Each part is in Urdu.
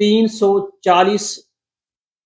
340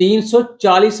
340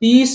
30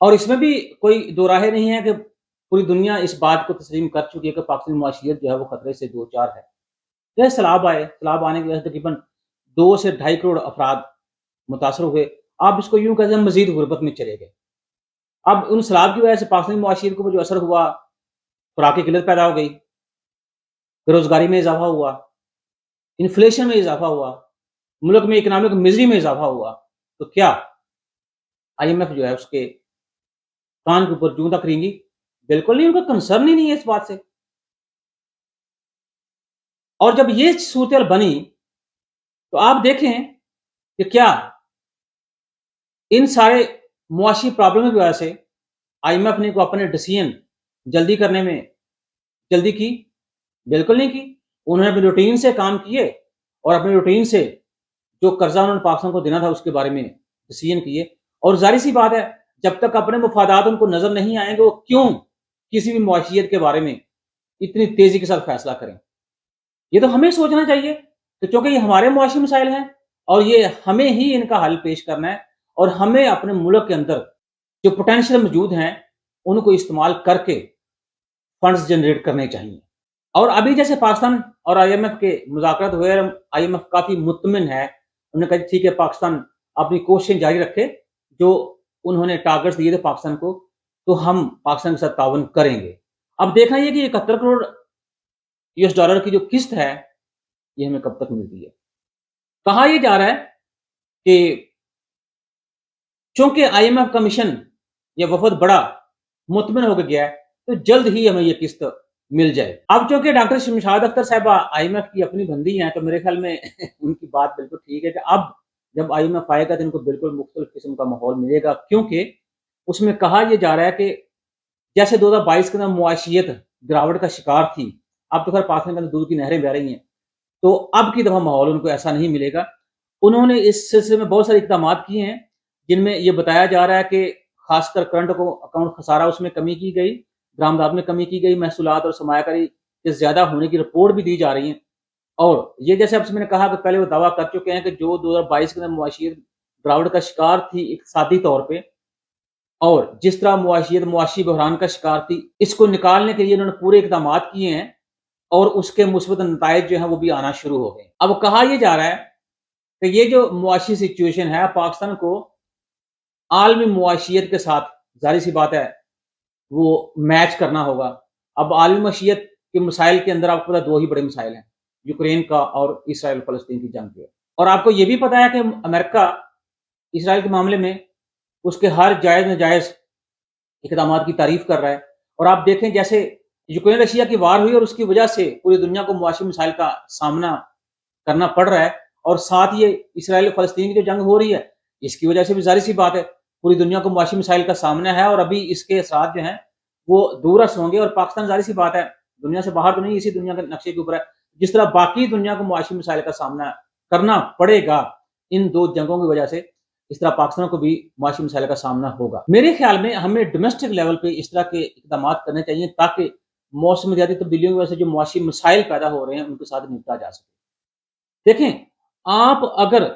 اور اس میں بھی کوئی دو راہ نہیں ہے کہ پوری دنیا اس بات کو تسلیم کر چکی ہے کہ پاکستانی معاشیت جو ہے وہ خطرے سے دو چار ہے. جیسے سیلاب آنے کی وجہ سے تقریباً 2 سے 2.5 کروڑ افراد متاثر ہوئے. آپ اس کو یوں کہتے ہیں مزید غربت میں چلے گئے. اب ان سیلاب کی وجہ سے پاکستانی معاشیت کو جو اثر ہوا، خوراک کی قلت پیدا ہو گئی، بے روزگاری میں اضافہ ہوا، انفلیشن میں اضافہ ہوا، ملک میں اکنامک مزری میں اضافہ ہوا. تو کیا IMF جو ہے اس کے کان کے اوپر جوں تک رینگی؟ بالکل نہیں، ان کا کنسرن ہی نہیں ہے اس بات سے. اور جب یہ صورتحال بنی تو آپ دیکھیں کہ کیا ان سارے معاشی پرابلم کی وجہ سے IMF نے کو اپنے ڈیسیژن جلدی کرنے میں جلدی کی؟ بالکل نہیں کی. انہوں نے اپنے روٹین سے کام کیے اور اپنے روٹین سے جو قرضہ انہوں نے پاکستان کو دینا تھا اس کے بارے میں ڈیسیژن کیے. اور ظاہر سی بات ہے جب تک اپنے مفادات ان کو نظر نہیں آئیں گے وہ کیوں کسی بھی معاشیت کے بارے میں اتنی تیزی کے ساتھ فیصلہ کریں. یہ تو ہمیں سوچنا چاہیے کہ چونکہ یہ ہمارے معاشی مسائل ہیں اور یہ ہمیں ہی ان کا حل پیش کرنا ہے اور ہمیں اپنے ملک کے اندر جو پوٹینشیل موجود ہیں ان کو استعمال کر کے فنڈز جنریٹ کرنے چاہیے. اور ابھی جیسے پاکستان اور IMF کے مذاکرات ہوئے، IMF کافی مطمئن ہے. انہوں نے کہا ٹھیک ہے پاکستان اپنی کوششیں جاری رکھے، جو انہوں نے ٹارگٹس دیے تھے پاکستان کو تو ہم پاکستان کے ساتھ تعاون کریں گے. اب دیکھنا یہ کہ 71 کروڑ $US کی جو قسط ہے یہ ہمیں کب تک ملتی ہے. کہا یہ جا رہا ہے کہ چونکہ IMF کا مشن یہ وفد بڑا مطمئن ہو کے گیا ہے تو جلد ہی ہمیں یہ قسط مل جائے. اب چونکہ ڈاکٹر شمشاد اختر صاحبہ IMF کی اپنی بندی ہیں تو میرے خیال میں ان کی بات بالکل ٹھیک ہے کہ اب جب IMF آئے گا تو ان کو بالکل مختلف قسم کا ماحول ملے گا، کیونکہ اس میں کہا یہ جا رہا ہے کہ جیسے 2022 کے اندر معاشیت گراوٹ کا شکار تھی، اب تو خیر پاکستان کے اندر دودھ کی نہریں بہ رہی ہیں، تو اب کی دفعہ ماحول ان کو ایسا نہیں ملے گا. انہوں نے اس سلسلے میں بہت سارے اقدامات کیے ہیں جن میں یہ بتایا جا رہا ہے کہ خاص کر کرنٹ اکاؤنٹ خسارہ اس میں کمی کی گئی، درآمدات میں کمی کی گئی، محصولات اور سرمایہ کاری کے زیادہ ہونے کی رپورٹ بھی دی جا رہی ہیں. اور یہ جیسے اب سے میں نے کہا کہ پہلے وہ دعویٰ کر چکے ہیں کہ جو 2022 کے اندر معاشیت گراوٹ کا شکار تھی اقتصادی طور پہ، اور جس طرح معاشی بحران کا شکار تھی، اس کو نکالنے کے لیے انہوں نے پورے اقدامات کیے ہیں اور اس کے مثبت نتائج جو ہیں وہ بھی آنا شروع ہو گئے. اب کہا یہ جا رہا ہے کہ یہ جو معاشی سچویشن ہے پاکستان کو عالمی معاشیت کے ساتھ ظاہر سی بات ہے وہ میچ کرنا ہوگا. اب عالمی معاشیت کے مسائل کے اندر آپ کو پتا 2 ہی بڑے مسائل ہیں، یوکرین کا اور اسرائیل فلسطین کی جنگ کے. اور آپ کو یہ بھی پتا ہے کہ امریکہ اسرائیل کے معاملے میں اس کے ہر جائز ناجائز اقدامات کی تعریف کر رہا ہے. اور آپ دیکھیں جیسے یوکرین رشیا کی وار ہوئی اور اس کی وجہ سے پوری دنیا کو معاشی مسائل کا سامنا کرنا پڑ رہا ہے، اور ساتھ یہ اسرائیل فلسطین کی جو جنگ ہو رہی ہے اس کی وجہ سے بھی ظاہر سی بات ہے پوری دنیا کو معاشی مسائل کا سامنا ہے، اور ابھی اس کے اثرات جو ہیں وہ دورس ہوں گے. اور پاکستان ظاہر سی بات ہے دنیا سے باہر تو نہیں، اسی دنیا کے نقشے کے اوپر ہے. جس طرح باقی دنیا کو معاشی مسائل کا سامنا کرنا پڑے گا ان 2 جنگوں کی وجہ سے، اس طرح پاکستان کو بھی معاشی مسائل کا سامنا ہوگا. میرے خیال میں ہمیں ڈومیسٹک لیول پہ اس طرح کے اقدامات کرنے چاہیے تاکہ موسمیاتی تبدیلیوں کی وجہ سے جو معاشی مسائل پیدا ہو رہے ہیں ان کے ساتھ نپٹا جا سکے. دیکھیں آپ اگر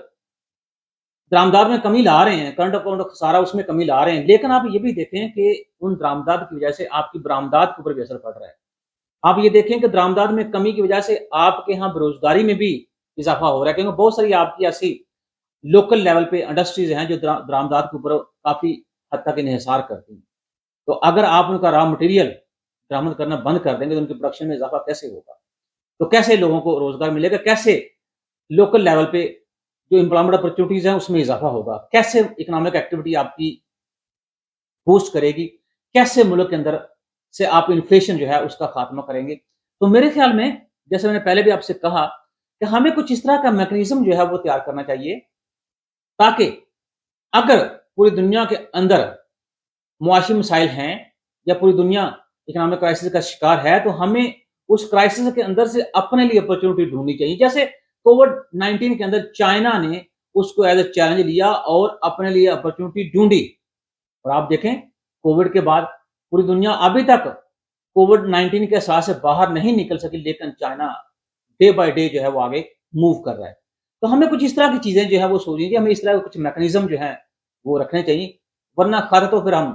درآمدات میں کمی لا رہے ہیں، کرنٹ اکاؤنٹ خسارہ اس میں کمی لا رہے ہیں، لیکن آپ یہ بھی دیکھیں کہ ان درآمدات کی وجہ سے آپ کی برآمدات کے اوپر بھی اثر پڑ رہا ہے. آپ یہ دیکھیں کہ درآمدات میں کمی کی وجہ سے آپ کے ہاں بے روزگاری میں بھی اضافہ ہو رہا ہے، کیونکہ بہت ساری آپ کی ایسی لوکل لیول پہ انڈسٹریز ہیں جو درآمدات کے اوپر کافی حد تک انحصار کرتی ہیں. تو اگر آپ ان کا را مٹیریل درآمد کرنا بند کر دیں گے تو ان کی پروڈکشن میں اضافہ کیسے ہوگا؟ تو کیسے لوگوں کو روزگار ملے گا؟ کیسے لوکل لیول پہ جو امپلائمنٹ اپرچونیٹیز ہیں اس میں اضافہ ہوگا؟ کیسے اکنامک ایکٹیویٹی آپ کی بوسٹ کرے گی؟ کیسے ملک کے اندر سے آپ انفلیشن جو ہے اس کا خاتمہ کریں گے؟ تو میرے خیال میں جیسے میں نے پہلے بھی آپ سے کہا کہ ہمیں کچھ اس طرح کا میکنزم جو ہے وہ تیار کرنا چاہیے تاکہ اگر پوری دنیا کے اندر معاشی مسائل ہیں یا پوری دنیا اکنامک کرائسس کا شکار ہے تو ہمیں اس کرائسس کے اندر سے اپنے لیے اپرچونٹی ڈھونڈنی چاہیے. جیسے کووڈ-19 کے اندر چائنا نے اس کو ایز اے چیلنج لیا اور اپنے لیے اپرچونٹی ڈھونڈی. اور آپ دیکھیں کووڈ کے بعد پوری دنیا ابھی تک کووڈ-19 کے اثرات سے باہر نہیں نکل سکی، لیکن چائنا ڈے بائی ڈے جو ہے وہ آگے موو کر رہا ہے. تو ہمیں کچھ اس طرح کی چیزیں جو ہے وہ سوچیں کہ ہمیں اس طرح کے کچھ میکنزم جو ہیں وہ رکھنے چاہیے، ورنہ خاطر تو پھر ہم